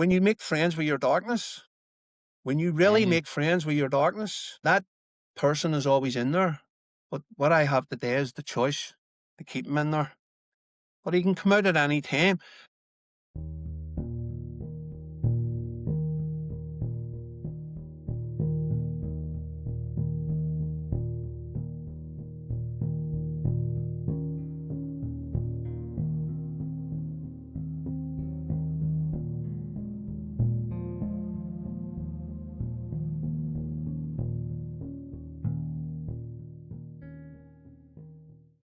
when you make friends with your darkness, when you really make friends with your darkness, that person is always in there. But what I have today is the choice to keep him in there. But he can come out at any time.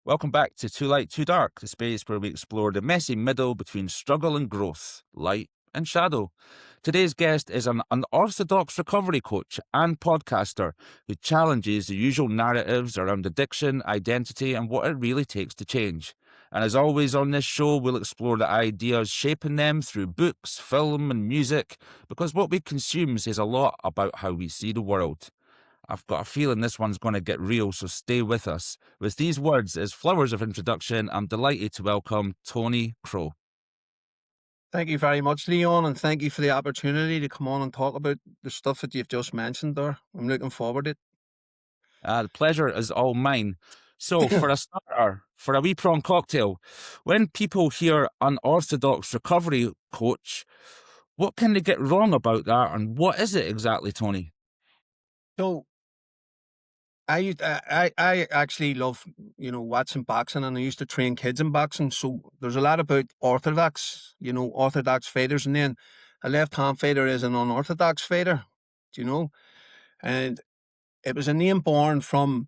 Welcome back to Too Light, Too Dark, the space where we explore the messy middle between struggle and growth, light and shadow. Today's guest is an unorthodox recovery coach and podcaster who challenges the usual narratives around addiction, identity, and what it really takes to change. And as always on this show, we'll explore the ideas shaping them through books, film, and music, because what we consume says a lot about how we see the world. I've got a feeling this one's going to get real, so stay with us. With these words as flowers of introduction, I'm delighted to welcome Tony Crowe. Thank you very much, Leon, and thank you for the opportunity to come on and talk about the stuff that you've just mentioned there. I'm looking forward to it. The pleasure is all mine. So, for a starter, for a wee prawn cocktail, when people hear unorthodox recovery coach, what can they get wrong about that, and what is it exactly, Tony? So, I actually love, watching boxing, and I used to train kids in boxing. So there's a lot about orthodox, orthodox fighters, and then a left-hand fighter is an unorthodox fighter, and it was a name born from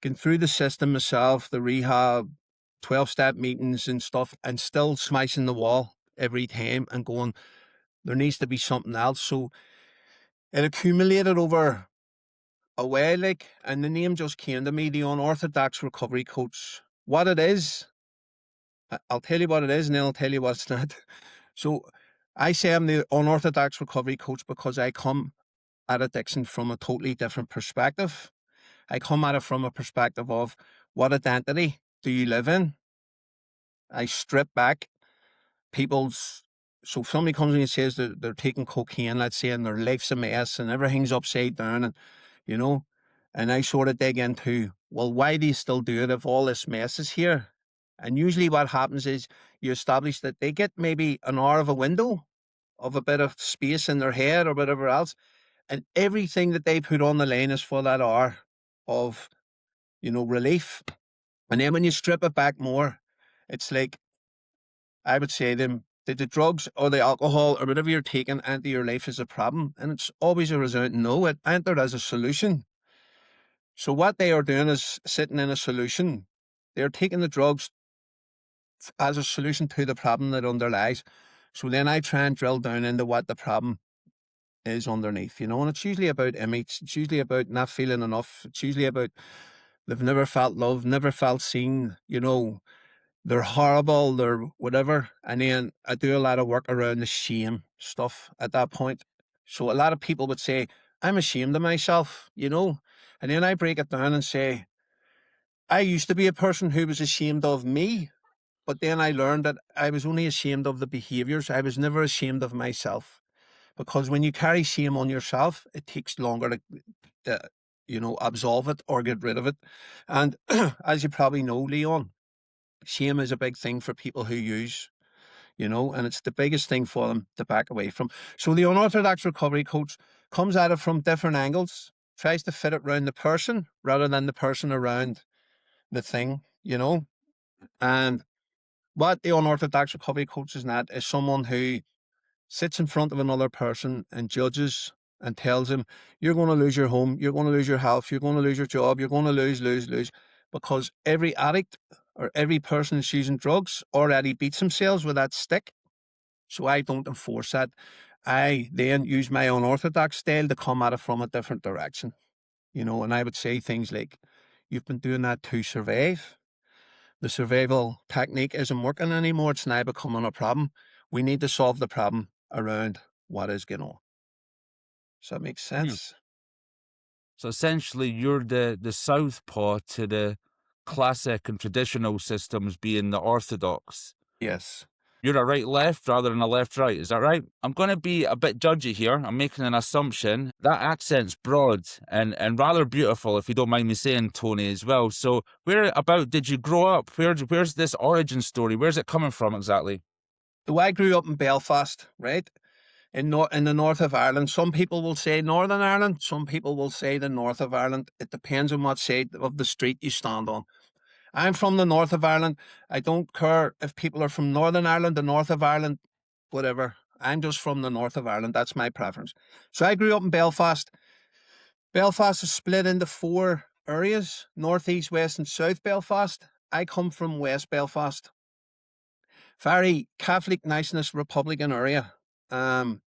going through the system myself, the rehab, 12-step meetings and stuff, and still smashing the wall every time and going, there needs to be something else. So it accumulated over a way, and the name just came to me, the Unorthodox Recovery Coach. What it is, I'll tell you what it is, and then I'll tell you what it's not. So I say I'm the Unorthodox Recovery Coach because I come at addiction from a totally different perspective. I come at it from a perspective of what identity do you live in? I strip back people's. So if somebody comes in and says that they're taking cocaine, let's say, and their life's a mess and everything's upside down, and and I sort of dig into, well, why do you still do it if all this mess is here? And usually what happens is you establish that they get maybe an hour of a window of a bit of space in their head or whatever else, and everything that they put on the line is for that hour of, relief. And then when you strip it back more, it's like, I would say to them, that the drugs or the alcohol or whatever you're taking into your life is a problem. And it's always a resounding no. It entered as a solution. So what they are doing is sitting in a solution. They're taking the drugs as a solution to the problem that underlies. So then I try and drill down into what the problem is underneath, and it's usually about image. It's usually about not feeling enough. It's usually about they've never felt love, never felt seen, they're horrible, they're whatever. And then I do a lot of work around the shame stuff at that point. So a lot of people would say, I'm ashamed of myself, and then I break it down and say, I used to be a person who was ashamed of me, but then I learned that I was only ashamed of the behaviors. I was never ashamed of myself, because when you carry shame on yourself, it takes longer to absolve it or get rid of it. And as you probably know, Leon, shame is a big thing for people who use, and it's the biggest thing for them to back away from. So the Unorthodox Recovery Coach comes at it from different angles, tries to fit it around the person rather than the person around the thing, And what the Unorthodox Recovery Coach is not is someone who sits in front of another person and judges and tells him, you're going to lose your home, you're going to lose your health, you're going to lose your job, you're going to lose, because every addict or every person who's using drugs already beats themselves with that stick. So I don't enforce that. I then use my unorthodox style to come at it from a different direction, and I would say things like, you've been doing that to survive. The survival technique isn't working anymore. It's now becoming a problem. We need to solve the problem around what is going on. Does that make sense? So essentially, you're the southpaw to the classic and traditional systems being the orthodox. Yes. You're a right left rather than a left right, is that right? I'm going to be a bit judgy here. I'm making an assumption. That accent's broad and rather beautiful, if you don't mind me saying, Tony, as well. So, where about did you grow up? Where's this origin story? Where's it coming from exactly? So I grew up in Belfast, right? In the north of Ireland. Some people will say Northern Ireland, some people will say the north of Ireland. It depends on what side of the street you stand on. I'm from the north of Ireland. I don't care if people are from Northern Ireland, the north of Ireland, whatever. I'm just from the north of Ireland. That's my preference. So I grew up in Belfast. Belfast is split into four areas: north, east, west, and south Belfast. I come from West Belfast. Very Catholic, niceness, Republican area. Um,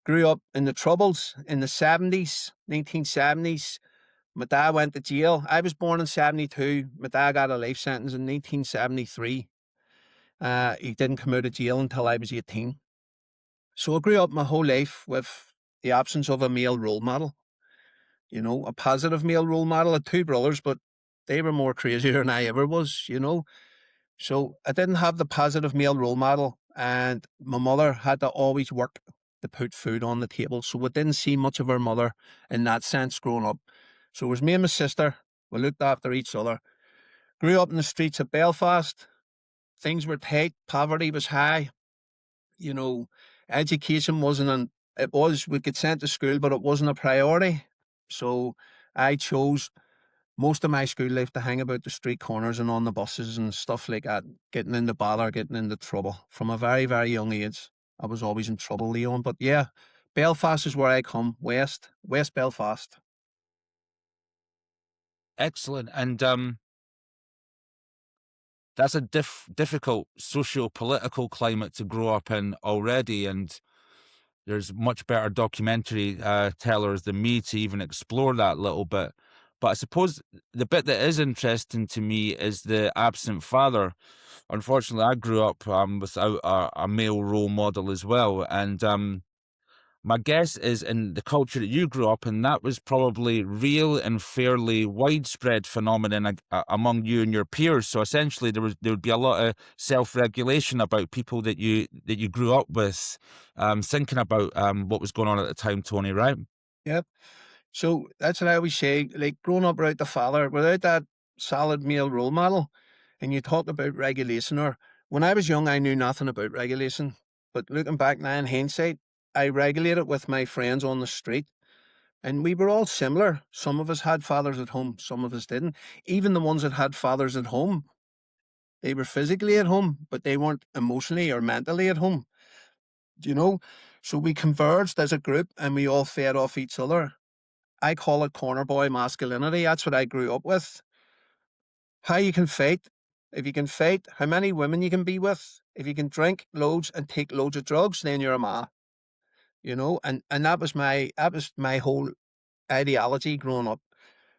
Grew up in the Troubles in the 70s, 1970s. My dad went to jail. I was born in 72. My dad got a life sentence in 1973. He didn't come out of jail until I was 18. So I grew up my whole life with the absence of a male role model, a positive male role model. I had two brothers, but they were more crazier than I ever was. So I didn't have the positive male role model, and my mother had to always work to put food on the table. So we didn't see much of our mother in that sense growing up. So it was me and my sister. We looked after each other. Grew up in the streets of Belfast. Things were tight. Poverty was high. You know, Education wasn't an, it was, we get sent to school, but it wasn't a priority. So I chose most of my school life to hang about the street corners and on the buses and stuff like that, getting into bother, getting into trouble from a very, very young age. I was always in trouble, Leon. But yeah, Belfast is where I come, West Belfast. Excellent. And that's a difficult socio-political climate to grow up in already, and there's much better documentary tellers than me to even explore that little bit. But I suppose the bit that is interesting to me is the absent father. Unfortunately, I grew up without a male role model as well, and my guess is in the culture that you grew up in, that was probably real and fairly widespread phenomenon among you and your peers. So essentially, there would be a lot of self-regulation about people that you grew up with, thinking about what was going on at the time, Tony. Right? Yep. So that's what I always say. Like growing up without the father, without that solid male role model, and you talk about regulation, or when I was young, I knew nothing about regulation. But looking back now in hindsight, I regulated with my friends on the street, and we were all similar. Some of us had fathers at home, some of us didn't. Even the ones that had fathers at home, they were physically at home, but they weren't emotionally or mentally at home. Do you know? So we converged as a group and we all fed off each other. I call it corner boy masculinity. That's what I grew up with. How you can fight. If you can fight, how many women you can be with. If you can drink loads and take loads of drugs, then you're a man. And that was my whole ideology growing up,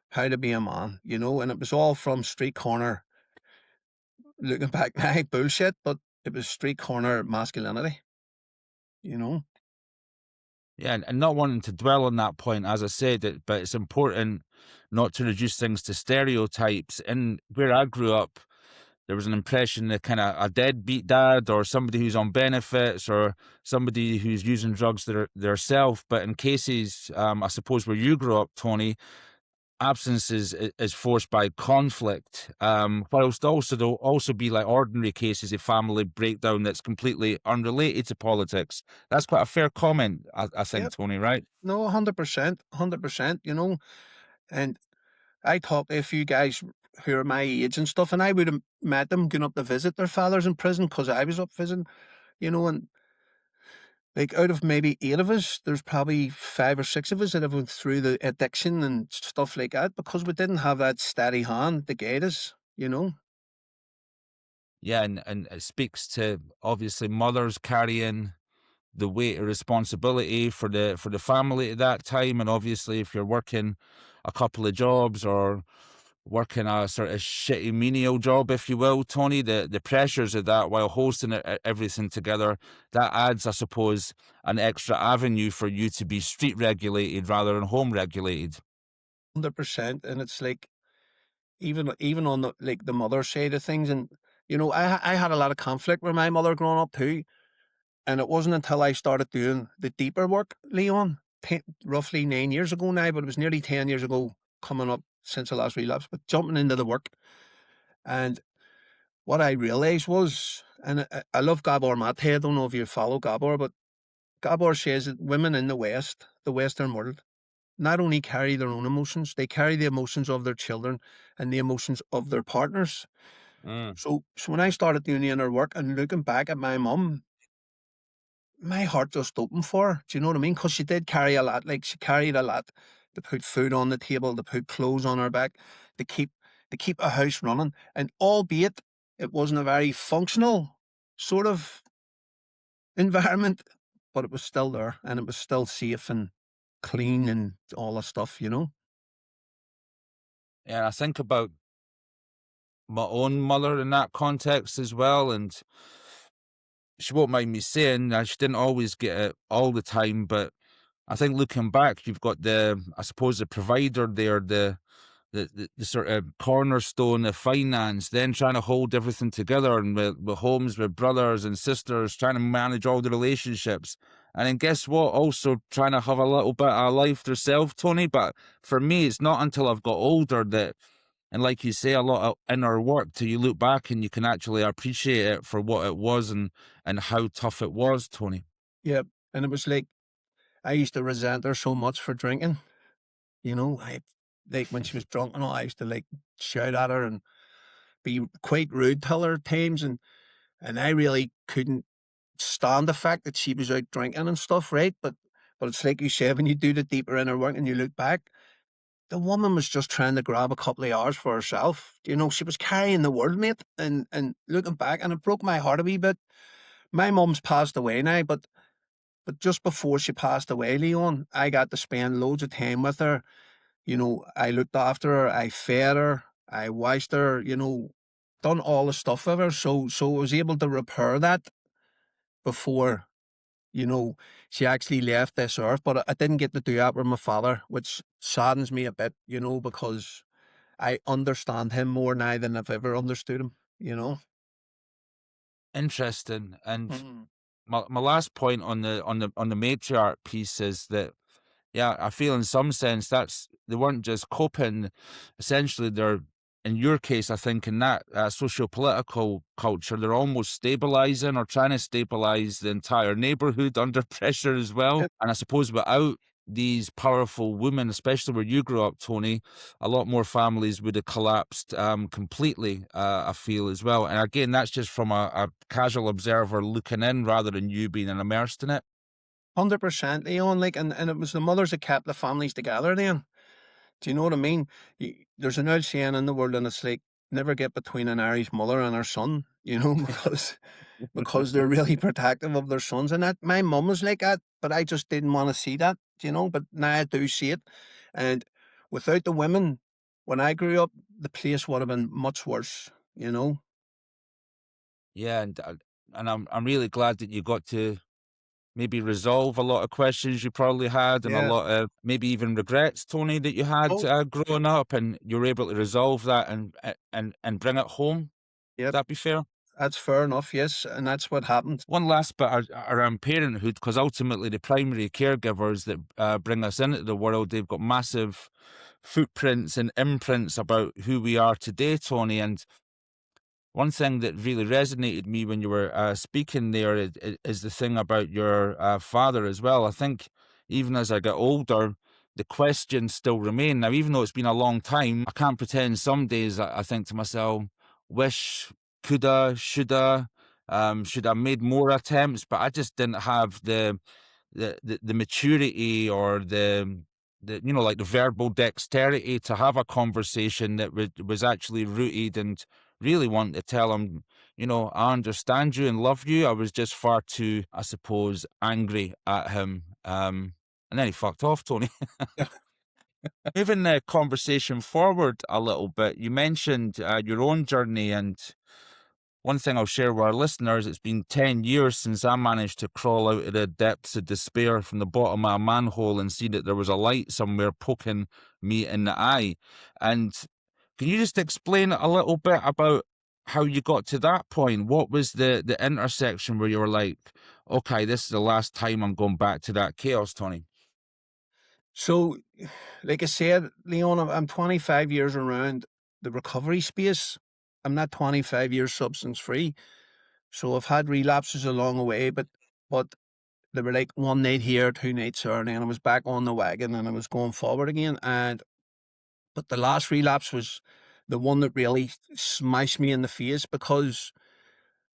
how to be a man, and it was all from street corner, looking back now, bullshit, but it was street corner masculinity, you know. Yeah, and not wanting to dwell on that point, as I said, but it's important not to reduce things to stereotypes. And where I grew up, there was an impression that kind of a deadbeat dad or somebody who's on benefits or somebody who's using drugs their self. But in cases, I suppose where you grew up, Tony, absence is forced by conflict. Whilst also there'll also be like ordinary cases of family breakdown that's completely unrelated to politics. That's quite a fair comment, I think, Yep. Tony. Right? No, 100%, 100%. And I talked to a few guys who are my age and stuff, and I would have met them going up to visit their fathers in prison because I was up visiting, and like out of maybe eight of us, there's probably five or six of us that have went through the addiction and stuff like that because we didn't have that steady hand to guide us. Yeah, and it speaks to obviously mothers carrying the weight of responsibility for the family at that time, and obviously if you're working a couple of jobs or working a sort of shitty menial job, if you will, Tony, the pressures of that while hosting everything together, that adds, I suppose, an extra avenue for you to be street regulated rather than home regulated. 100%. And it's like even on the like the mother side of things, and I had a lot of conflict with my mother growing up too. And it wasn't until I started doing the deeper work, Leon, roughly 9 years ago now, but it was nearly 10 years ago coming up since the last relapse, but jumping into the work. And what I realised was, and I love Gabor Mate, I don't know if you follow Gabor, but Gabor says that women in the West, the Western world, not only carry their own emotions, they carry the emotions of their children and the emotions of their partners. Mm. So when I started doing the inner work and looking back at my mum, my heart just opened for her. Do you know what I mean? Because she did carry a lot. Like she carried a lot to put food on the table, to put clothes on her back, to keep a house running. And albeit it wasn't a very functional sort of environment, but it was still there and it was still safe and clean and all that stuff. Yeah, I think about my own mother in that context as well, and she won't mind me saying she didn't always get it all the time, but I think looking back, you've got I suppose the provider there, the sort of cornerstone of finance, then trying to hold everything together and with homes with brothers and sisters, trying to manage all the relationships. And then guess what? Also trying to have a little bit of life herself, Tony. But for me, it's not until I've got older that, and like you say, a lot of inner work till you look back and you can actually appreciate it for what it was and how tough it was, Tony. Yeah. And it was like I used to resent her so much for drinking. I like when she was drunk and all, I used to like shout at her and be quite rude to her at times, and I really couldn't stand the fact that she was out drinking and stuff, right? But it's like you said, when you do the deeper inner work and you look back, the woman was just trying to grab a couple of hours for herself. She was carrying the world, mate. And looking back, and it broke my heart a wee bit. My mum's passed away now, but just before she passed away, Leon, I got to spend loads of time with her. I looked after her, I fed her, I washed her, done all the stuff with her. So I was able to repair that before, you know, she actually left this earth. But I didn't get to do that with my father, which saddens me a bit, because I understand him more now than I've ever understood him. Interesting. And Mhm. my last point on the matriarch piece is that, yeah, I feel in some sense they weren't just coping. Essentially, they're, in your case, I think in that socio-political culture, they're almost stabilizing or trying to stabilize the entire neighborhood under pressure as well. Yep, And I suppose without these powerful women, especially where you grew up, Tony, a lot more families would have collapsed completely, I feel as well. And again, that's just from a casual observer looking in rather than you being immersed in it. 100%, Leon. Like, and it was the mothers that kept the families together then. Do you know what I mean? There's an old saying in the world, and it's like, never get between an Irish mother and her son, because they're really protective of their sons. And that my mum was like that, but I just didn't want to see that, but now I do see it. And without the women, when I grew up, the place would have been much worse. Yeah, and I'm really glad that you got to maybe resolve a lot of questions you probably had and a Yeah. lot of maybe even regrets, Tony, that you had Oh, growing up, and you were able to resolve that and bring it home. Would yep. that be fair? That's fair enough. Yes. And that's what happened. One last bit around parenthood, because ultimately the primary caregivers that bring us into the world, they've got massive footprints and imprints about who we are today, Tony. And one thing that really resonated me when you were speaking there is the thing about your father as well. I think even as I get older, the questions still remain. Now, even though it's been a long time, I can't pretend some days I think to myself, wish, coulda, should have made more attempts, but I just didn't have the maturity or the like the verbal dexterity to have a conversation that was actually rooted and really want to tell him, I understand you and love you. I was just far too, I suppose, angry at him. And then he fucked off, Tony. Yeah. Moving the conversation forward a little bit, you mentioned your own journey, and one thing I'll share with our listeners, it's been 10 years since I managed to crawl out of the depths of despair from the bottom of a manhole and see that there was a light somewhere poking me in the eye. And can you just explain a little bit about how you got to that point. What was the intersection where you were like, okay, this is the last time I'm going back to that chaos, Tony? So, like I said, Leon, I'm 25 years around the recovery space. I'm not 25 years substance free. So I've had relapses along the way, but they were like one night here, two nights there, and then I was back on the wagon and I was going forward again. But the last relapse was the one that really smashed me in the face, because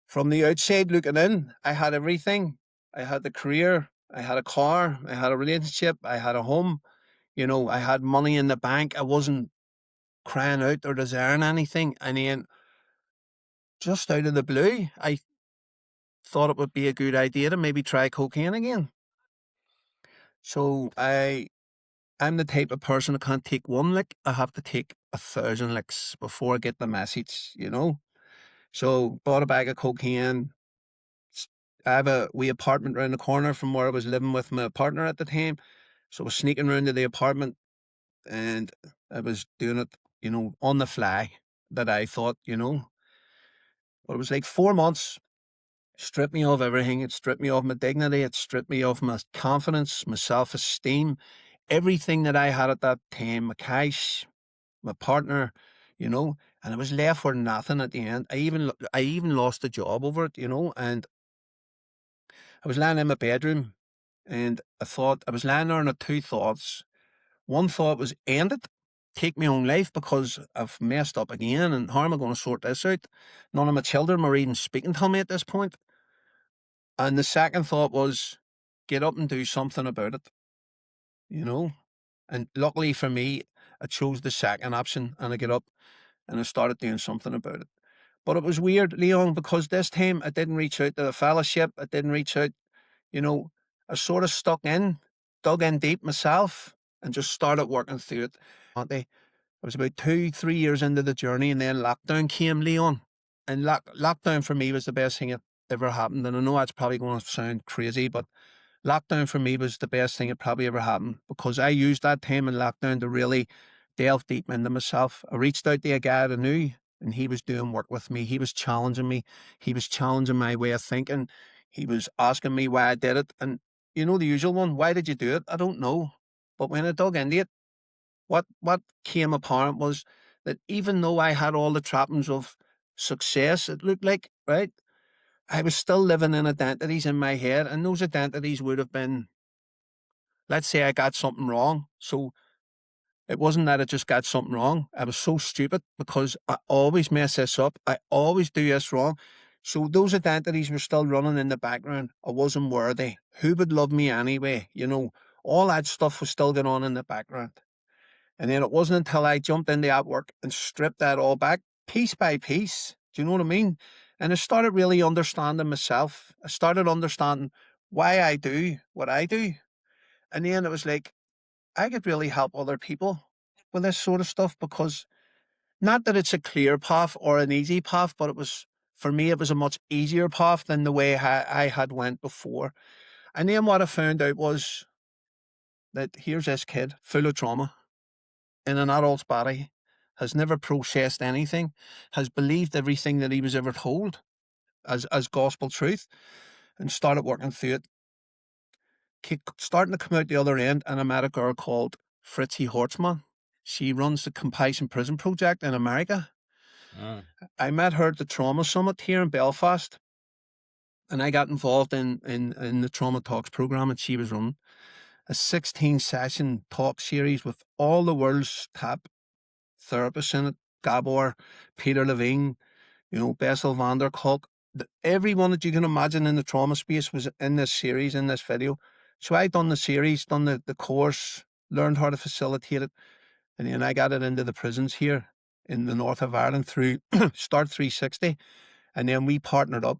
from the outside looking in, I had everything. I had the career, I had a car, I had a relationship, I had a home. I had money in the bank. I wasn't crying out or desiring anything. And then just out of the blue, I thought it would be a good idea to maybe try cocaine again. So I'm the type of person that can't take one lick. I have to take 1,000 licks before I get the message. So bought a bag of cocaine. I have a wee apartment around the corner from where I was living with my partner at the time. So I was sneaking around to the apartment and I was doing it, on the fly, that I thought. But it was like 4 months, stripped me of everything. It stripped me of my dignity. It stripped me of my confidence, my self-esteem, everything that I had at that time, my cash, my partner, and I was left with nothing at the end. I even lost a job over it, and I was lying in my bedroom and I was lying there and had two thoughts. One thought was end it, take my own life because I've messed up again, and how am I going to sort this out? None of my children were even speaking to me at this point. And the second thought was get up and do something about it. And luckily for me, I chose the second option and I get up and I started doing something about it. But it was weird, Leon, because this time I didn't reach out to the fellowship. I didn't reach out, you know, I sort of dug in deep myself and just started working through it. I was about 2, 3 years into the journey, and then lockdown came, Leon. And lockdown for me was the best thing that ever happened. And I know that's probably going to sound crazy, but lockdown for me was the best thing that probably ever happened, because I used that time in lockdown to really delve deep into myself. I reached out to a guy that I knew, and he was doing work with me. He was challenging me. He was challenging my way of thinking. He was asking me why I did it. And the usual one, why did you do it? I don't know. But when I dug into it, what came apparent was that even though I had all the trappings of success, it looked like, right, I was still living in identities in my head, and those identities would have been, let's say I got something wrong. So it wasn't that I just got something wrong. I was so stupid because I always mess this up. I always do this wrong. So those identities were still running in the background. I wasn't worthy. Who would love me anyway? All that stuff was still going on in the background. And then it wasn't until I jumped into that work and stripped that all back piece by piece. Do you know what I mean? And I started really understanding myself. I started understanding why I do what I do. And then it was like, I could really help other people with this sort of stuff, because not that it's a clear path or an easy path, but for me, it was a much easier path than the way I had went before. And then what I found out was that here's this kid full of trauma in an adult's body, has never processed anything, has believed everything that he was ever told as gospel truth, and started working through it, starting to come out the other end. And I met a girl called Fritzi Hortzman. She runs the Compassion Prison Project in America. Mm. I met her at the Trauma Summit here in Belfast, and I got involved in the Trauma Talks program that she was running, a 16-session talk series with all the world's top therapists in it. Gabor, Peter Levine, Bessel van der Kolk. Everyone that you can imagine in the trauma space was in this series, in this video. So I done the series, done the course, learned how to facilitate it, and then I got it into the prisons here in the north of Ireland through Start 360, and then we partnered up,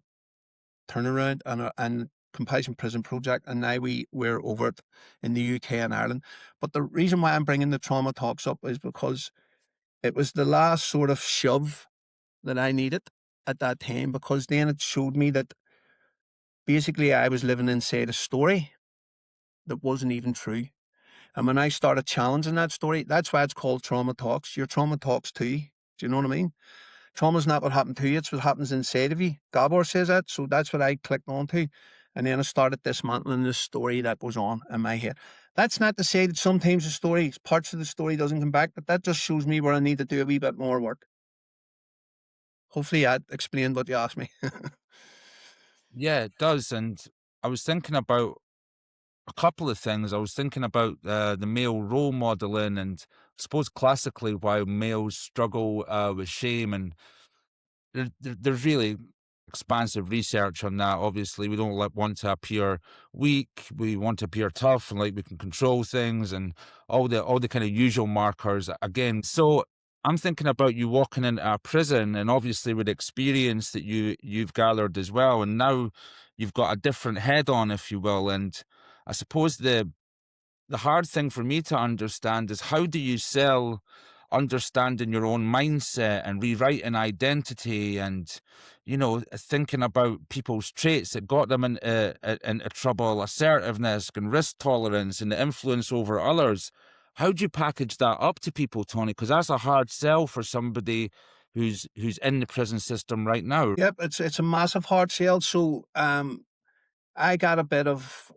Turnaround and Compassion Prison Project, and now we're over it in the UK and Ireland. But the reason why I'm bringing the trauma talks up is because it was the last sort of shove that I needed at that time, because then it showed me that basically I was living inside a story that wasn't even true. And when I started challenging that story, that's why it's called Trauma Talks. Your trauma talks too. Do you know what I mean? Trauma's not what happened to you, it's what happens inside of you. Gabor says that, so that's what I clicked onto. And then I started dismantling this story that goes on in my head. That's not to say that sometimes the story, parts of the story doesn't come back, but that just shows me where I need to do a wee bit more work. Hopefully that explained what you asked me. Yeah, it does. And I was thinking about a couple of things. I was thinking about the male role modeling, and I suppose classically why males struggle with shame. And there's really expansive research on that. Obviously, we don't want to appear weak. We want to appear tough and like we can control things and all the kind of usual markers again. So I'm thinking about you walking into a prison, and obviously with experience that you've gathered as well, and now you've got a different head on, if you will. And I suppose the hard thing for me to understand is, how do you sell understanding your own mindset and rewriting identity, and thinking about people's traits that got them into trouble, assertiveness and risk tolerance and the influence over others? How do you package that up to people, Tony? Because that's a hard sell for somebody who's in the prison system right now. Yep, it's a massive hard sell. So I got a bit of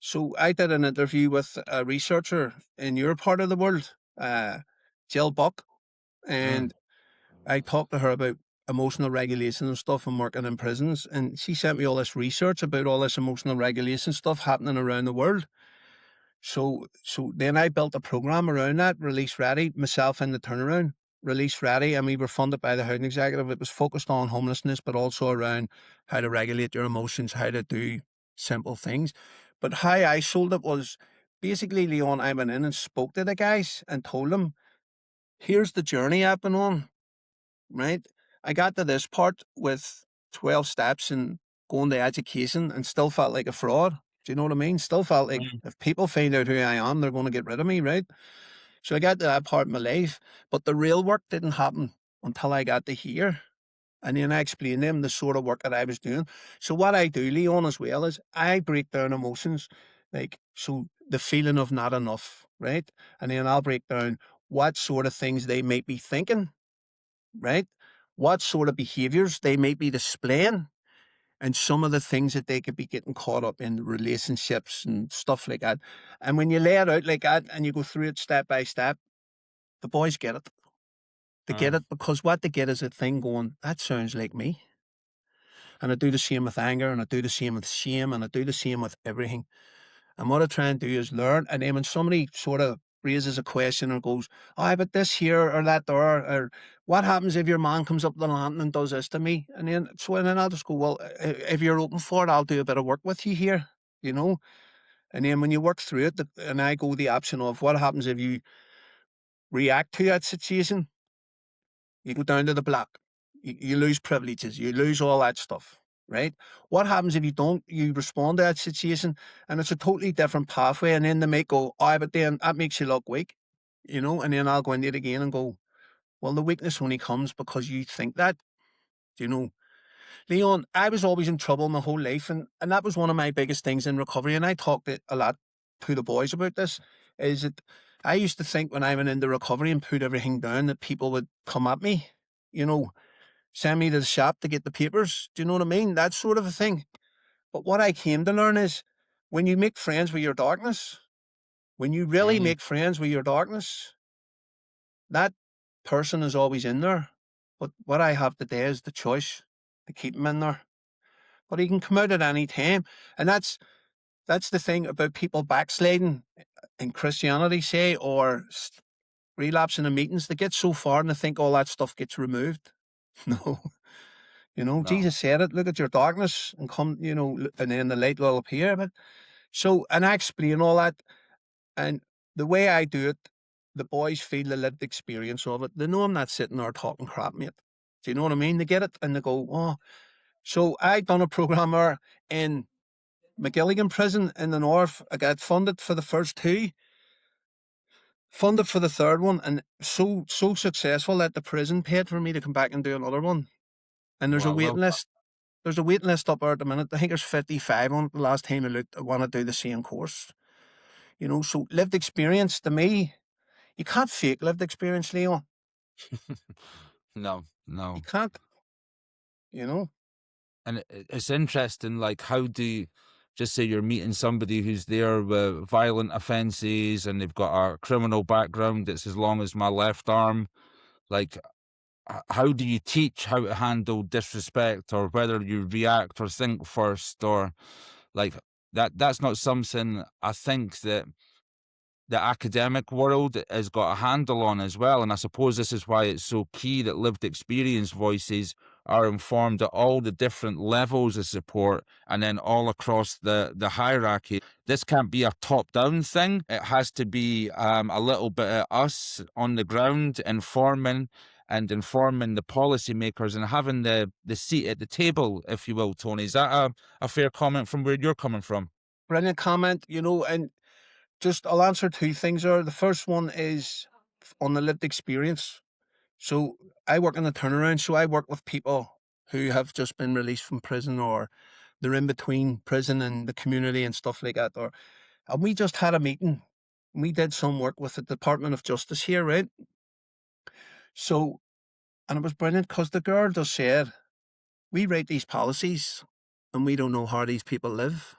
So I did an interview with a researcher in your part of the world, Jill Buck, Mm. and I talked to her about emotional regulation and stuff and working in prisons. And she sent me all this research about all this emotional regulation stuff happening around the world. So then I built a program around that, Release Ready, myself in the turnaround, Release Ready, and we were funded by the Housing Executive. It was focused on homelessness, but also around how to regulate your emotions, how to do simple things. But how I sold it was basically, Leon, I went in and spoke to the guys and told them, here's the journey I've been on, right? I got to this part with 12 steps and going to education and still felt like a fraud. Do you know what I mean? Still felt like Mm. if people find out who I am, they're going to get rid of me, right? So I got to that part of my life, but the real work didn't happen until I got to here. And then I explained to them the sort of work that I was doing. So what I do, Leon, as well, is I break down emotions, like, so the feeling of not enough, right? And then I'll break down what sort of things they might be thinking, right? What sort of behaviors they might be displaying, and some of the things that they could be getting caught up in relationships and stuff like that. And when you lay it out like that and you go through it step by step, the boys get it. They get Mm. it because what they get is a thing going, that sounds like me. And I do the same with anger, and I do the same with shame, and I do the same with everything. And what I try and do is learn. And then when somebody sort of raises a question or goes, oh, but this here or that there, or what happens if your man comes up the lantern and does this to me? And then I'll just go, well, if you're open for it, I'll do a bit of work with you here, you know? And then when you work through it, and I go the option of what happens if you react to that situation, you go down to the block, you lose privileges, you lose all that stuff, right? What happens if you don't, you respond to that situation and it's a totally different pathway, and then they might go, oh, but then that makes you look weak, and then I'll go into it again and go, well, the weakness only comes because you think that, you know. Leon, I was always in trouble my whole life, and that was one of my biggest things in recovery, and I talked a lot to the boys about this, is that I used to think when I went into recovery and put everything down that people would come at me, you know, send me to the shop to get the papers. Do you know what I mean? That sort of a thing. But what I came to learn is when you make friends with your darkness, when you really Mm. make friends with your darkness, that person is always in there. But what I have today is the choice to keep him in there. But he can come out at any time. And that's the thing about people backsliding in Christianity, say, or relapsing in meetings. They get so far and they think all that stuff gets removed. No. No. Jesus said it, look at your darkness and come, and then the light will appear. But and I explain all that. And the way I do it, the boys feel the lived experience of it. They know I'm not sitting there talking crap, mate. Do you know what I mean? They get it and they go, oh. So I done a program there in McGilligan Prison in the north. I got funded for the first two, funded for the third one, and so successful that the prison paid for me to come back and do another one. And there's a Well, waiting well. list. There's a waiting list up there at the minute. I think there's 55 on it the last time I looked. I want to do the same course. So lived experience to me, you can't fake lived experience, Leon. No, You no. can't, you know. And it's interesting, like, how do you, just say you're meeting somebody who's there with violent offences and they've got a criminal background that's as long as my left arm. Like, how do you teach how to handle disrespect, or whether you react or think first, or like that's not something I think that the academic world has got a handle on as well. And I suppose this is why it's so key that lived experience voices are informed at all the different levels of support and then all across the hierarchy. This can't be a top-down thing. It has to be a little bit of us on the ground informing the policymakers and having the seat at the table, if you will, Tony. Is that a fair comment from where you're coming from? Brilliant comment, and just I'll answer two things there. The first one is on the lived experience. So I work in the turnaround. So I work with people who have just been released from prison, or they're in between prison and the community and stuff like that. And we just had a meeting. We did some work with the Department of Justice here, right? So, and it was brilliant because the girl just said, we write these policies and we don't know how these people live,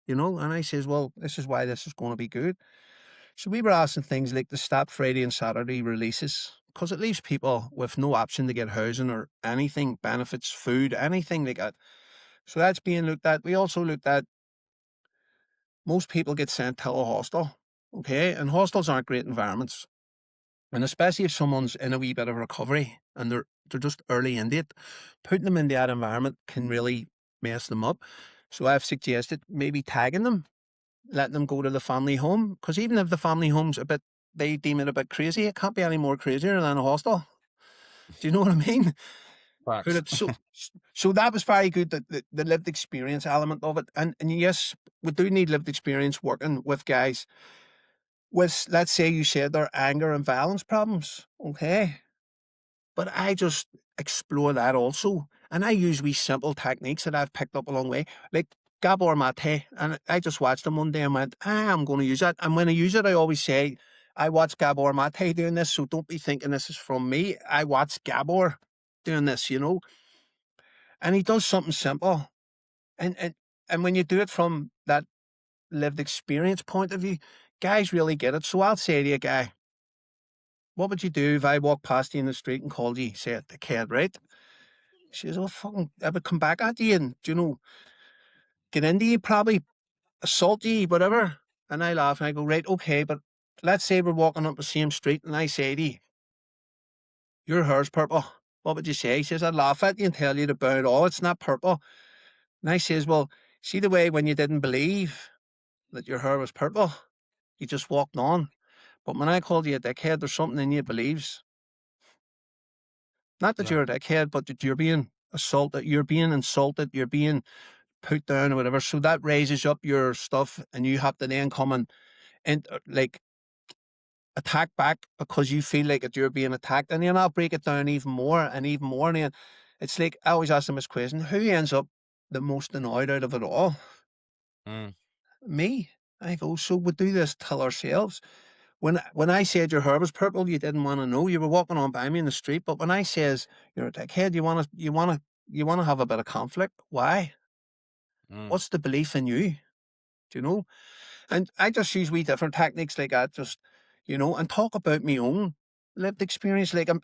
And I says, well, this is why this is going to be good. So we were asking things like to stop Friday and Saturday releases, because it leaves people with no option to get housing or anything, benefits, food, anything like that. So that's being looked at. We also looked at most people get sent to a hostel, okay? And hostels aren't great environments. And especially if someone's in a wee bit of recovery and they're just early into it, putting them in that environment can really mess them up. So I've suggested maybe tagging them, letting them go to the family home, because even if the family home's they deem it a bit crazy, it can't be any more crazier than a hostel. Do you know what I mean? Put Facts. it so that was very good, the lived experience element of it. And yes, we do need lived experience working with guys with, let's say you said, their anger and violence problems. Okay. But I just explore that also. And I use wee simple techniques that I've picked up along the way, like Gabor Mate. And I just watched him one day and went, I'm going to use that. And when I use it, I always say, I watched Gabor Mate doing this, so don't be thinking this is from me. I watched Gabor doing this. And he does something simple. And when you do it from that lived experience point of view, guys really get it. So I'll say to you, guy, what would you do if I walked past you in the street and called you, say, the kid, right? She says, oh, fucking, I would come back at you and, get into you, probably assault you, whatever. And I laugh and I go, right, okay, but let's say we're walking up the same street and I say to you, your hair's purple. What would you say? He says, I'd laugh at you and tell you to burn it all. It's not purple. And I says, well, see the way when you didn't believe that your hair was purple, you just walked on. But when I called you a dickhead, there's something in you believes. Not that Yeah. you're a dickhead, but that you're being assaulted, you're being insulted, you're being put down or whatever. So that raises up your stuff, and you have to then come and like attack back because you feel like that you're being attacked, and then I'll break it down even more and even more. And then it's like I always ask them this question: who ends up the most annoyed out of it all? Mm, Me. I go, so we do this till ourselves. When I said your hair was purple, you didn't want to know. You were walking on by me in the street. But when I says you're a dickhead, you wanna have a bit of conflict. Why? mm, What's the belief in you? Do you know? And I just use wee different techniques like that, just and talk about my own lived experience. Like I'm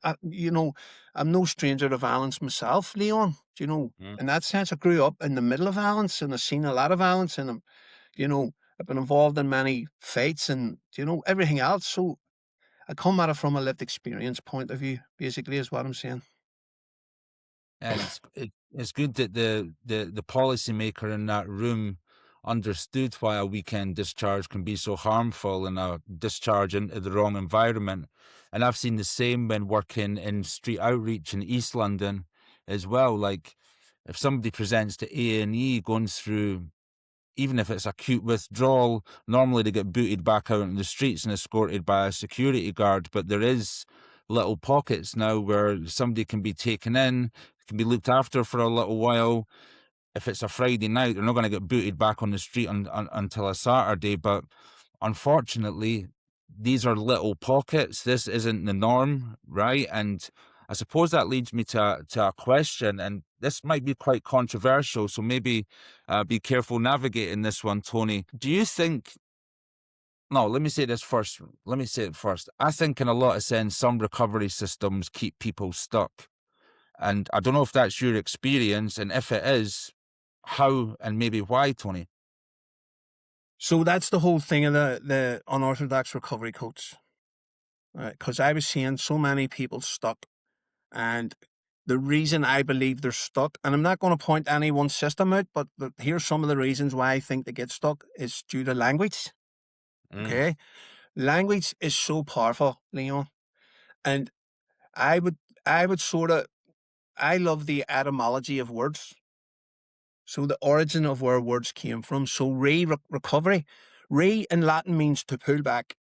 no stranger to violence myself, Leon. mm. In that sense, I grew up in the middle of violence, and I've seen a lot of violence, and I've been involved in many fights, and everything else. So I come at it from a lived experience point of view, basically, is what I'm saying. And it's good that the policymaker in that room understood why a weekend discharge can be so harmful and a discharge into the wrong environment. And I've seen the same when working in street outreach in East London as well. Like, if somebody presents to A&E going through, even if it's acute withdrawal, normally they get booted back out in the streets and escorted by a security guard. But there is little pockets now where somebody can be taken in, can be looked after for a little while. If it's a Friday night, they're not going to get booted back on the street until a Saturday. But unfortunately, these are little pockets. This isn't the norm, right? And I suppose that leads me to a question, and this might be quite controversial, so maybe be careful navigating this one, Tony. Do you think... No, let me say this first. Let me say it first. I think in a lot of sense, some recovery systems keep people stuck. And I don't know if that's your experience, and if it is, how and maybe why, Tony? So that's the whole thing of the unorthodox recovery coach. Because I was seeing so many people stuck. And the reason I believe they're stuck, and I'm not going to point any one system out, but here's some of the reasons why I think they get stuck, is due to language. Mm. Okay. Language is so powerful, Leon. And I would, I love the etymology of words. So the origin of where words came from. So recovery, in Latin means to pull back.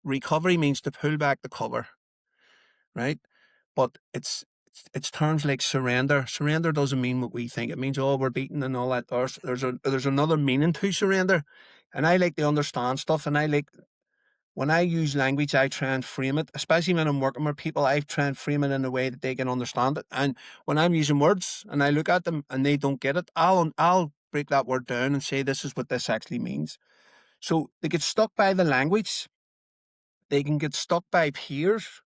Recovery means to pull back the cover, right? But it's terms like surrender. Surrender doesn't mean what we think. It means, oh, we're beaten and all that. There's another meaning to surrender, and I like to understand stuff. And I like, when I use language, I try and frame it, especially when I'm working with people. I try and frame it in a way that they can understand it. And when I'm using words and I look at them and they don't get it, I'll break that word down and say this is what this actually means. So they get stuck by the language. They can get stuck by peers,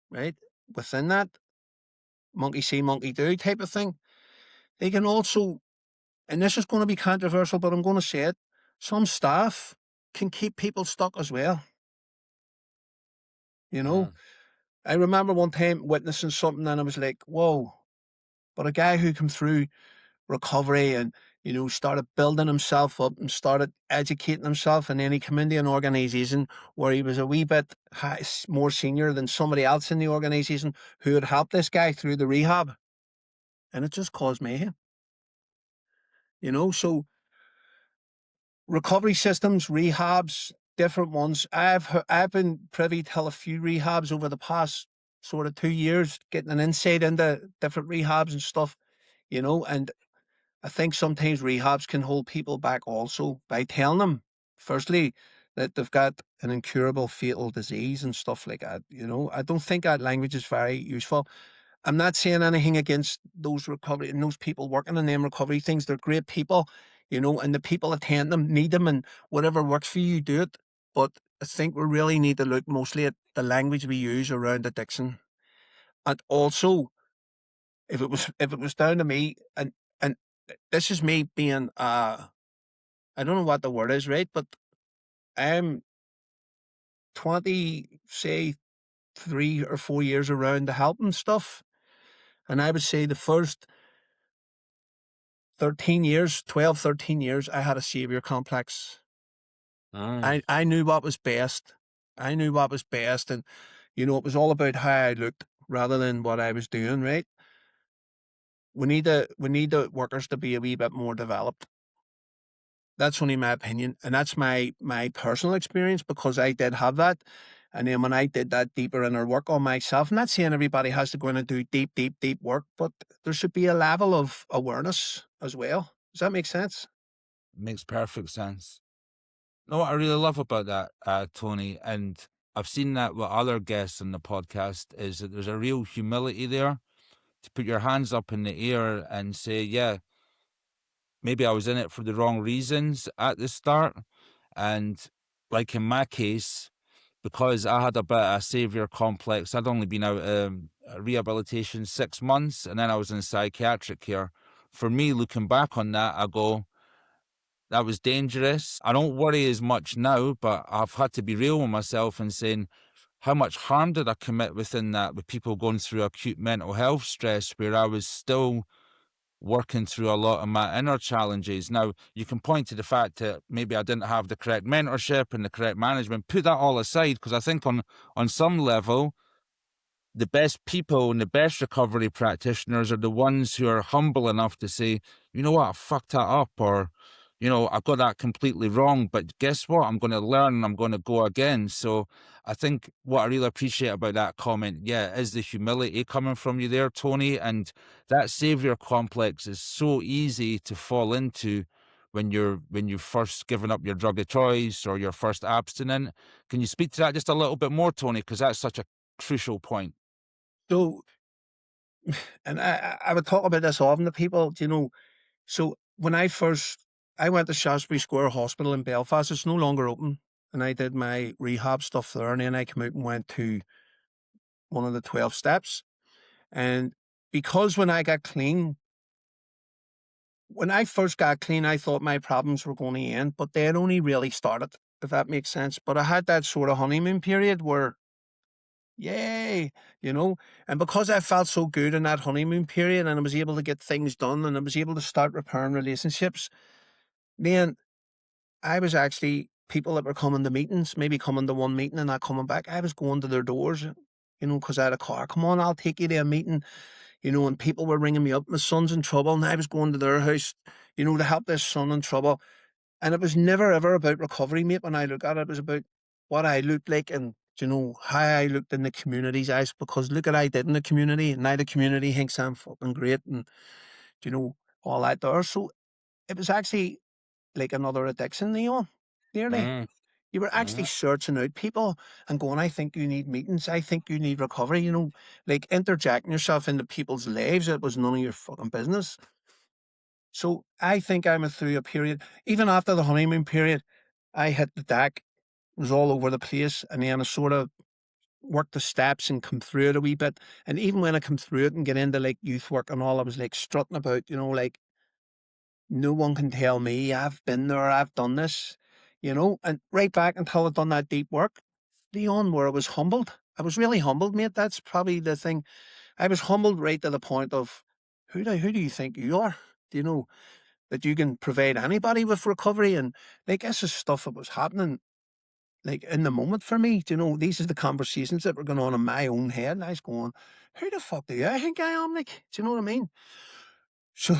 right? Within that monkey see, monkey do type of thing. They can also, and this is going to be controversial, but I'm going to say it, some staff can keep people stuck as well. You know, Mm. I remember one time witnessing something and I was like, whoa, but a guy who came through recovery and, started building himself up and started educating himself. And then he came into an organization where he was a wee bit more senior than somebody else in the organization who had helped this guy through the rehab. And it just caused mayhem, so recovery systems, rehabs, different ones. I've been privy to a few rehabs over the past sort of 2 years, getting an insight into different rehabs and stuff, and I think sometimes rehabs can hold people back also by telling them, firstly, that they've got an incurable fatal disease and stuff like that. I don't think that language is very useful. I'm not saying anything against those recovery and those people working in them recovery things. They're great people, and the people attend them need them, and whatever works for you, do it. But I think we really need to look mostly at the language we use around addiction. And also, if it was down to me, and this is me being I don't know what the word is, right? But I'm 20, say 3 or 4 years around the help and stuff. And I would say the first 13 years, 12, 13 years, I had a savior complex. Mm. I knew what was best. I knew what was best. And, it was all about how I looked rather than what I was doing, right? We need the workers to be a wee bit more developed. That's only my opinion. And that's my personal experience, because I did have that. And then when I did that deeper inner work on myself, I'm not saying everybody has to go in and do deep, deep, deep work, but there should be a level of awareness as well. Does that make sense? Makes perfect sense. No, what I really love about that, Tony, and I've seen that with other guests on the podcast, is that there's a real humility there to put your hands up in the air and say, yeah, maybe I was in it for the wrong reasons at the start. And like in my case, because I had a bit of a savior complex, I'd only been out of rehabilitation 6 months, and then I was in psychiatric care. For me, looking back on that, I go, that was dangerous. I don't worry as much now, but I've had to be real with myself and saying, how much harm did I commit within that, with people going through acute mental health stress where I was still working through a lot of my inner challenges. Now, you can point to the fact that maybe I didn't have the correct mentorship and the correct management. Put that all aside, because I think on some level, the best people and the best recovery practitioners are the ones who are humble enough to say, you know what, I fucked that up, or, I got that completely wrong, but guess what? I'm going to learn and I'm going to go again. So I think what I really appreciate about that comment, yeah, is the humility coming from you there, Tony. And that savior complex is so easy to fall into when you've first given up your drug of choice or you're first abstinent. Can you speak to that just a little bit more, Tony? Because that's such a crucial point. So, and I would talk about this often to people, so when I went to Shaftesbury Square Hospital in Belfast, it's no longer open. And I did my rehab stuff there. And then I came out and went to one of the 12 steps. And because when I first got clean, I thought my problems were going to end, but they had only really started, if that makes sense. But I had that sort of honeymoon period where, yay, and because I felt so good in that honeymoon period and I was able to get things done and I was able to start repairing relationships, then I was actually people that were coming to meetings, maybe coming to one meeting and not coming back. I was going to their doors, because I had a car. Come on, I'll take you to a meeting, and people were ringing me up. My son's in trouble, and I was going to their house, to help this son in trouble. And it was never ever about recovery, mate. When I look at it, it was about what I looked like and how I looked in the community's eyes. Because look at I did in the community, and now the community thinks I'm fucking great, and all that there. So it was actually like another addiction, Leon. Nearly. Mm, You were actually mm. searching out people and going, I think you need meetings. I think you need recovery, like interjecting yourself into people's lives. It was none of your fucking business. So I think I'm through a period, even after the honeymoon period, I hit the deck, was all over the place. And then I sort of worked the steps and come through it a wee bit. And even when I come through it and get into like youth work and all, I was like strutting about, like, no one can tell me I've been there, I've done this, and right back until I'd done that deep work, beyond where I was humbled. I was really humbled, mate. That's probably the thing. I was humbled right to the point of who do you think you are? Do you know that you can provide anybody with recovery? And like this is stuff that was happening like in the moment for me. Do you know, these are the conversations that were going on in my own head. And I was going, who the fuck do I think I am? Like, do you know what I mean? So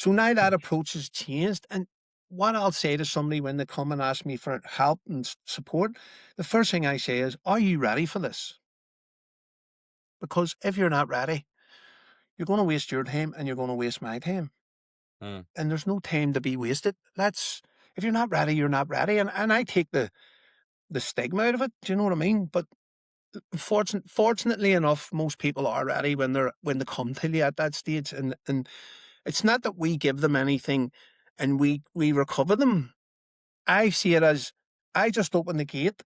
now that approach has changed, and what I'll say to somebody when they come and ask me for help and support, the first thing I say is, "Are you ready for this?" Because if you're not ready, you're going to waste your time and you're going to waste my time, Mm. and there's no time to be wasted. If you're not ready, you're not ready, and I take the stigma out of it. Do you know what I mean? But fortunately enough, most people are ready when they come to you at that stage, and it's not that we give them anything and we recover them. I see it as I just open the gate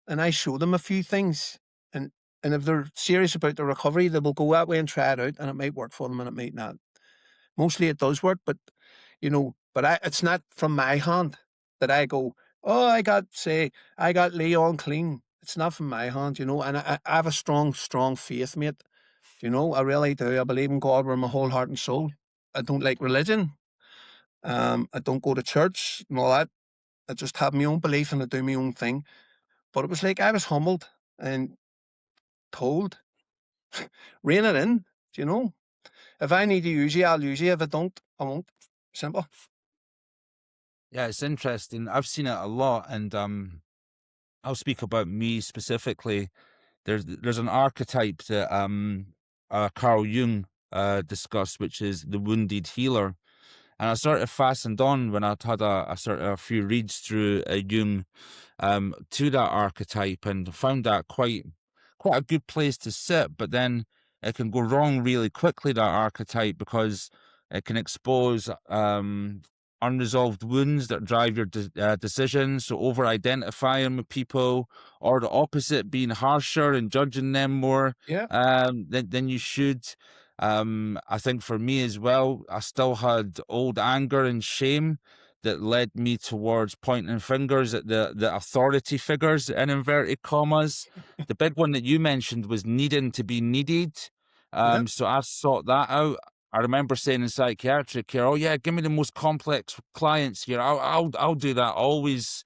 and I show them a few things. And and if they're serious about the recovery, they will go that way and try it out, and it might work for them and it might not. Mostly it does work, but it's not from my hand that I go, oh, I got Leon clean. It's not from my hand, and I have a strong, strong faith, mate. I really do. I believe in God with my whole heart and soul. I don't like religion. I don't go to church and all that. I just have my own belief and I do my own thing. But it was like I was humbled and told, rein it in. Do you know? If I need to use you, I'll use you. If I don't, I won't. Simple. Yeah, it's interesting. I've seen it a lot, and I'll speak about me specifically. There's an archetype that Carl Jung discussed, which is the wounded healer. And I sort of fastened on when I'd had a sort of a few reads through Jung to that archetype, and found that quite a good place to sit. But then it can go wrong really quickly, that archetype, because it can expose unresolved wounds that drive your decisions. So over identifying with people, or the opposite, being harsher and judging them more Yeah. than you should. I think for me as well, I still had old anger and shame that led me towards pointing fingers at the authority figures, in inverted commas. The big one that you mentioned was needing to be needed. Yeah. So I sought that out. I remember saying in psychiatric care, "Oh yeah, give me the most complex clients here. I'll do that." Always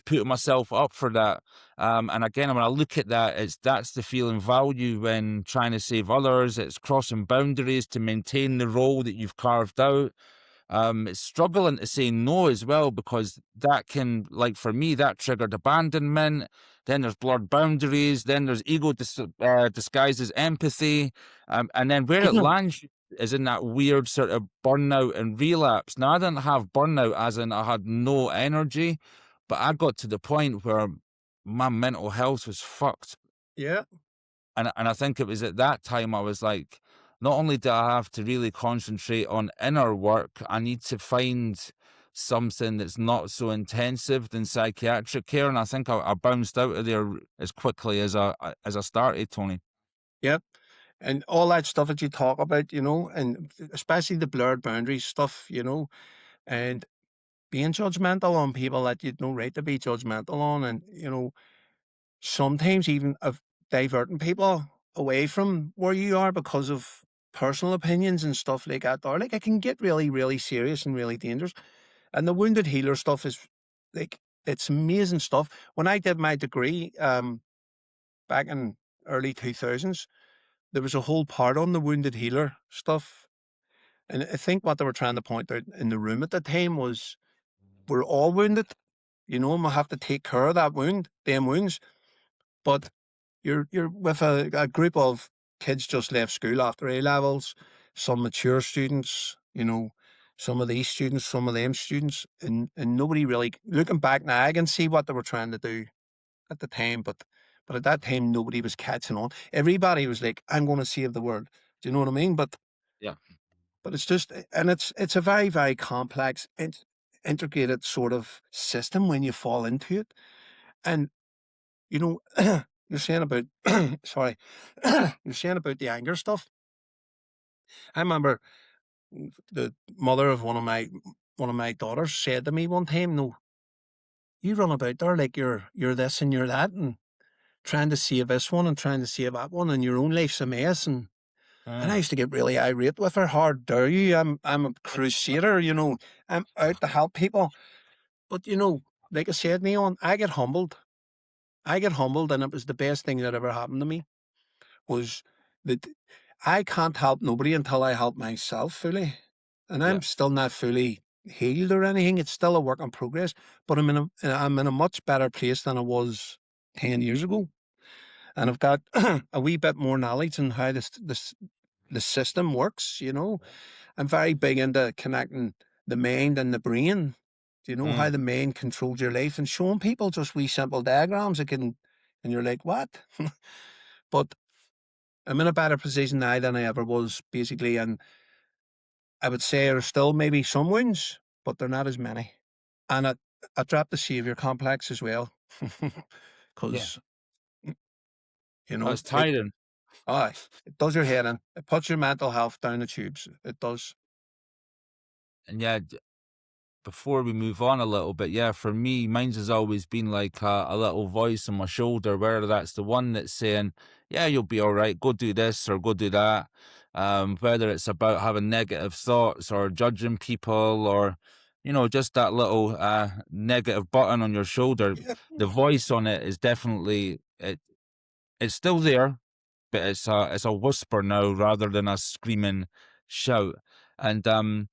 putting myself up for that. And again, when I look at that, that's the feeling value when trying to save others. It's crossing boundaries to maintain the role that you've carved out. It's struggling to say no as well, because that can, like for me, that triggered abandonment. Then there's blurred boundaries. Then there's ego disguised as empathy. And then where it lands is in that weird sort of burnout and relapse. Now, I didn't have burnout as in I had no energy, but I got to the point where my mental health was fucked. Yeah. and I think it was at that time I was like, not only do I have to really concentrate on inner work, I need to find something that's not so intensive than psychiatric care. And I think I bounced out of there as quickly as I started, Tony. Yep. And all that stuff that you talk about, and especially the blurred boundaries stuff, and being judgmental on people that you'd no right to be judgmental on, and sometimes even of diverting people away from where you are because of personal opinions and stuff like that. Or like it can get really, really serious and really dangerous. And the wounded healer stuff is like it's amazing stuff. When I did my degree, back in early 2000s, there was a whole part on the wounded healer stuff. And I think what they were trying to point out in the room at the time was we're all wounded, and we have to take care of that them wounds. But you're with a group of kids just left school after A levels, some mature students, some of these students, some of them students, and nobody really looking back now. I can see what they were trying to do at the time, but at that time nobody was catching on. Everybody was like, "I'm going to save the world." Do you know what I mean? Yeah. But it's just, and it's a very, very complex, integrated sort of system when you fall into it. And, you're saying about, sorry, you're saying about the anger stuff. I remember the mother of one of my daughters said to me one time, "No, you run about there like you're this and you're that, and trying to save this one and trying to save that one, and your own life's a mess." And I Mm. used to get really irate with her. How dare you? I'm a crusader, I'm out to help people. But like I said, Neon, I get humbled. I get humbled, and it was the best thing that ever happened to me. Was that I can't help nobody until I help myself fully, and Yeah. I'm still not fully healed or anything. It's still a work in progress. But I'm in a much better place than I was 10 years ago, and I've got a wee bit more knowledge on how the system works. I'm very big into connecting the mind and the brain. Do you know how Mm. the mind controls your life, and showing people just wee simple diagrams and you're like, what? But I'm in a better position now than I ever was, basically. And I would say there's still maybe some wounds, but they're not as many. And I dropped the savior complex as well. Yeah. Because, you Oh, know, it's it, tiring. aye, it does your head in. It puts your mental health down the tubes. It does. And yeah, before we move on a little bit, yeah, for me, mine's has always been like a little voice on my shoulder, whether that's the one that's saying, yeah, you'll be all right, go do this or go do that. Whether it's about having negative thoughts or judging people or, just that little negative button on your shoulder, Yeah. the voice on it is definitely, it's still there, but it's a whisper now rather than a screaming shout. And,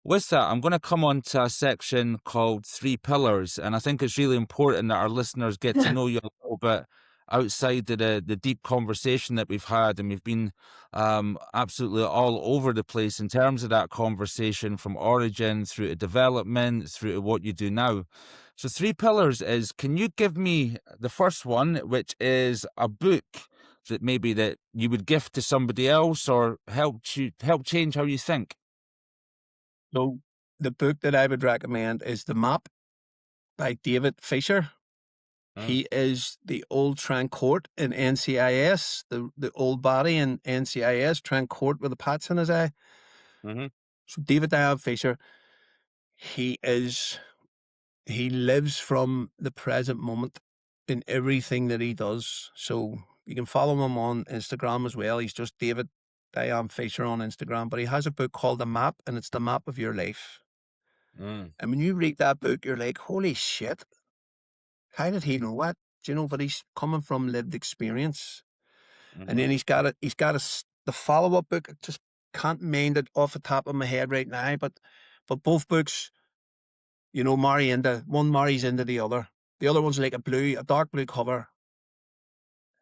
with that, I'm going to come on to a section called Three Pillars, and I think it's really important that our listeners get to know you a little bit outside of the deep conversation that we've had, and we've been absolutely all over the place in terms of that conversation from origin through to development through to what you do now. So, Three Pillars is, can you give me the first one, which is a book that maybe that you would gift to somebody else or help change how you think? So the book that I would recommend is The Map by David Fisher. Mm. He is the old Trancourt in NCIS, the old body in NCIS, Trancourt with the pats in his eye. Mm-hmm. So David Diane Fisher, he is he lives from the present moment in everything that he does. So you can follow him on Instagram as well. He's just David Diane Fisher on Instagram, but he has a book called The Map, and it's the map of your life. Mm. And when you read that book, you're like, holy shit, how did he know what? But he's coming from lived experience. And Mm-hmm. then the follow up book. I just can't mind it off the top of my head right now, but both books, marries into the other. The other one's like a dark blue cover.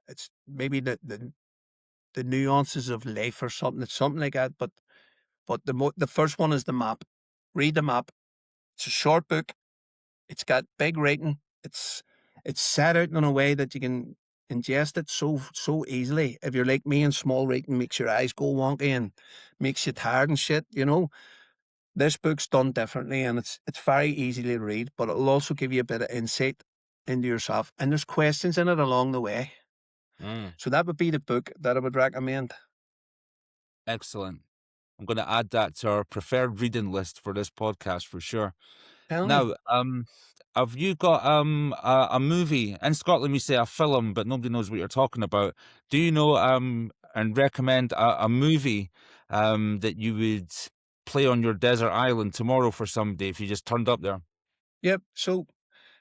It's maybe the nuances of life or something. It's something like that. But the first one is The Map. Read The Map. It's a short book. It's got big writing. It's set out in a way that you can ingest it so easily. If you're like me and small reading makes your eyes go wonky and makes you tired and shit, you know. This book's done differently and it's very easy to read, but it'll also give you a bit of insight into yourself. And there's questions in it along the way. Mm, So that would be the book that I would recommend. excellent. I'm going to add that to our preferred reading list for this podcast for sure. Tell me. Now, have you got a movie in Scotland? We say a film, but nobody knows what you're talking about. Do you know and recommend a movie that you would play on your desert island tomorrow for somebody if you just turned up there? Yep. So,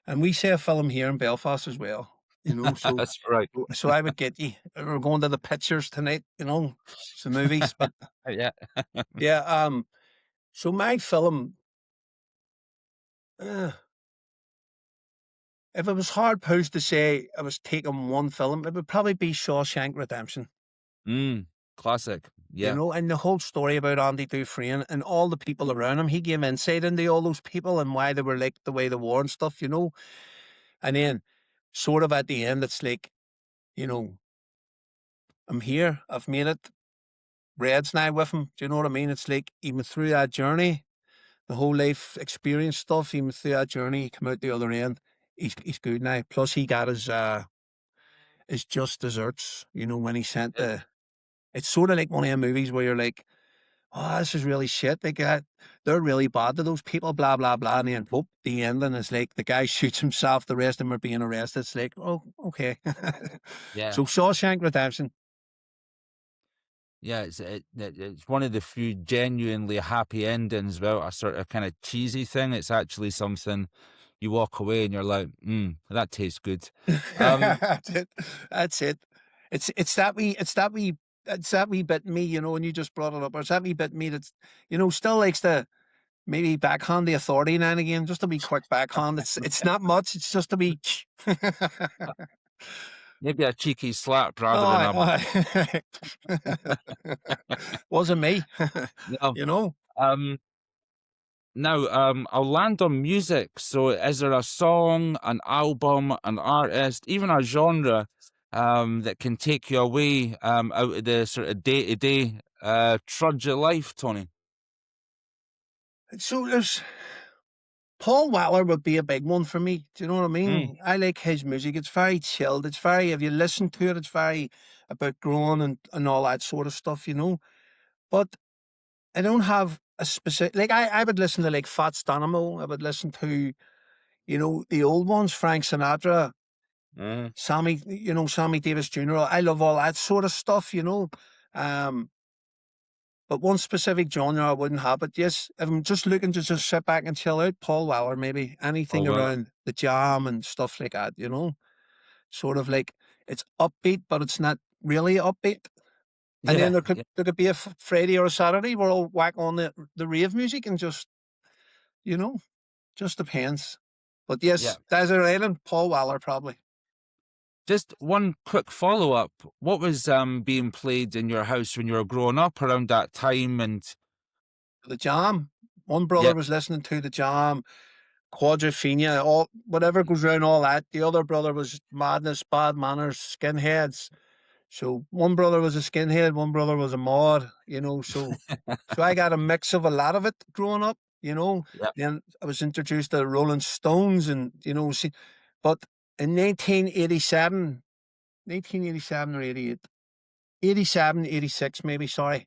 and we say a film here in Belfast as well, you know. So, That's right. so I would get you. We're going to the pictures tonight, you know, some movies. But Yeah. yeah, so my film, uh, if it was hard posed to say I was taking one film, it would probably be Shawshank Redemption. Mm, classic. You Yeah. know, and the whole story about Andy Dufresne and all the people around him, he gave insight into all those people and why they were like the way they were and stuff, you know. And then, sort of at the end, it's like, you know, I'm here, I've made it. Red's now with him. Do you know what I mean? It's like even through that journey, the whole life experience stuff, even through that journey, he come out the other end. He's good now. Plus, he got his just desserts. You know, when he sent Yeah. the. It's sort of like one of them movies where you're like, oh, this is really shit. They're really bad to those people, blah, blah, blah. And then, whoop, the ending is like the guy shoots himself, the rest of them are being arrested. It's like, oh, okay. Yeah. So, Shawshank Redemption. Yeah, it's one of the few genuinely happy endings without a sort of kind of cheesy thing. It's actually something you walk away and you're like, that tastes good. Um, That's it. That's it. It's that wee bit in me, you know, and you just brought it up. Or it's that wee bit in me that's, you know, still likes to maybe backhand the authority now and again, just a wee quick backhand. It's not much, it's just a wee maybe a cheeky slap rather than oh, a wasn't me. no. You know. Um, Now, I'll land on music. So, is there a song, an album, an artist, even a genre that can take you away out of the sort of day to day trudge of life, Tony? So there's Paul Weller would be a big one for me. Do you know what I Mm, mean? I like his music. It's very chilled. It's very, if you listen to it, it's very about growing and all that sort of stuff, you know. But I don't have a specific, like, I would listen to like Fats Domino. I would listen to, you know, the old ones, Frank Sinatra, mm, Sammy Davis Jr. I love all that sort of stuff, you know. Um, but one specific genre I wouldn't have. But yes, if I'm just looking to just sit back and chill out, Paul Weller, maybe anything oh, well, around the jam and stuff like that, you know, sort of like it's upbeat, but it's not really upbeat. And then yeah, yeah, there could be a Friday or a Saturday where I'll whack on the rave music and just, you know, just depends. But yeah. yes, Desert Island, Paul Weller probably. Just one quick follow up. What was being played in your house when you were growing up around that time? And The Jam. One yeah, brother was listening to the Jam, Quadrophenia, all whatever goes around all that. The other brother was Madness, Bad Manners, Skinheads. So one brother was a skinhead, one brother was a mod, you know. So I got a mix of a lot of it growing up, you know. yeah, Then I was introduced to Rolling Stones and, you know, see, but in 1987 or 88, 87, 86 maybe, sorry,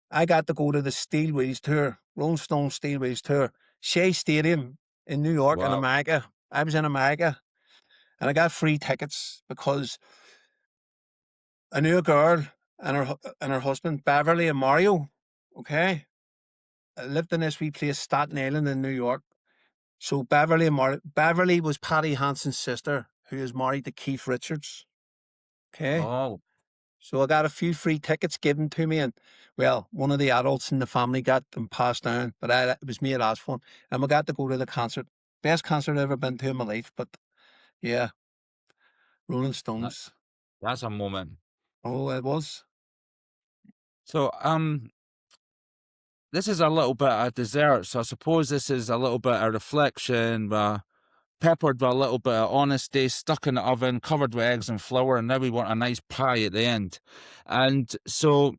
I got to go to the Steel Wheels tour, Rolling Stone Steel Wheels tour, Shea Stadium in New York in wow, America. I was in America and I got free tickets because I knew a girl and her husband, Beverly and Mario. Okay. I lived in this wee place, Staten Island in New York. So Beverly was Patty Hanson's sister, who is married to Keith Richards. Okay. oh, So I got a few free tickets given to me, and well, one of the adults in the family got them passed down, but it was me that asked for them, and we got to go to the concert. Best concert I've ever been to in my life. But yeah, Rolling that, Stones. that's a moment. Oh, it was. So, this is a little bit of dessert. So I suppose this is a little bit of reflection. peppered with a little bit of honesty, stuck in the oven, covered with eggs and flour, and now we want a nice pie at the end. And so,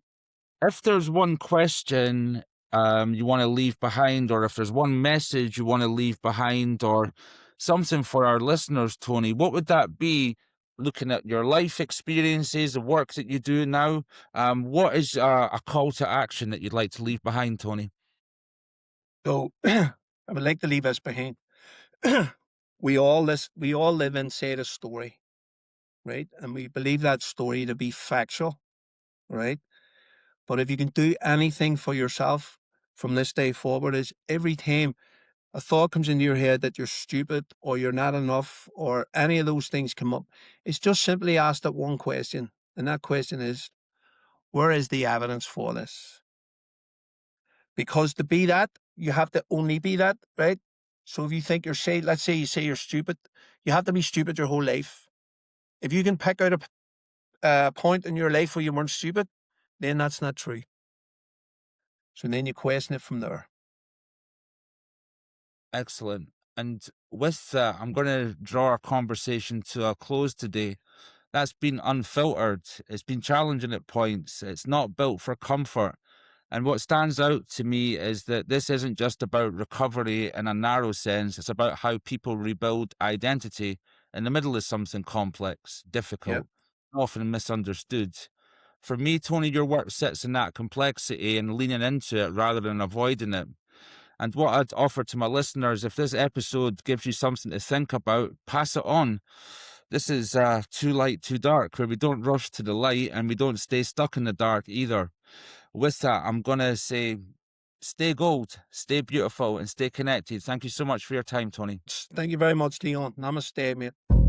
if there's one question you want to leave behind, or if there's one message you want to leave behind, or something for our listeners, Tony, what would that be? Looking at your life experiences, the work that you do now, what is a call to action that you'd like to leave behind, Tony? So I would like to leave us behind. We all live inside a story, right? And we believe that story to be factual, right? But if you can do anything for yourself from this day forward, is every time a thought comes into your head that you're stupid or you're not enough or any of those things come up, it's just simply ask that one question. And that question is, where is the evidence for this? Because to be that, you have to only be that, right? So if you think let's say you say you're stupid, you have to be stupid your whole life. If you can pick out a point in your life where you weren't stupid, then that's not true. So then you question it from there. Excellent. And with that, I'm going to draw our conversation to a close today. That's been unfiltered. It's been challenging at points. It's not built for comfort. And what stands out to me is that this isn't just about recovery in a narrow sense. It's about how people rebuild identity in the middle of something complex, Yeah. difficult, often misunderstood. For me, Tony, your work sits in that complexity and leaning into it rather than avoiding it. And what I'd offer to my listeners, if this episode gives you something to think about, pass it on. This is Too Light, Too Dark, where we don't rush to the light and we don't stay stuck in the dark either. With that, I'm going to say, stay gold, stay beautiful, and stay connected. Thank you so much for your time, Tony. Thank you very much, Leon. Namaste, mate.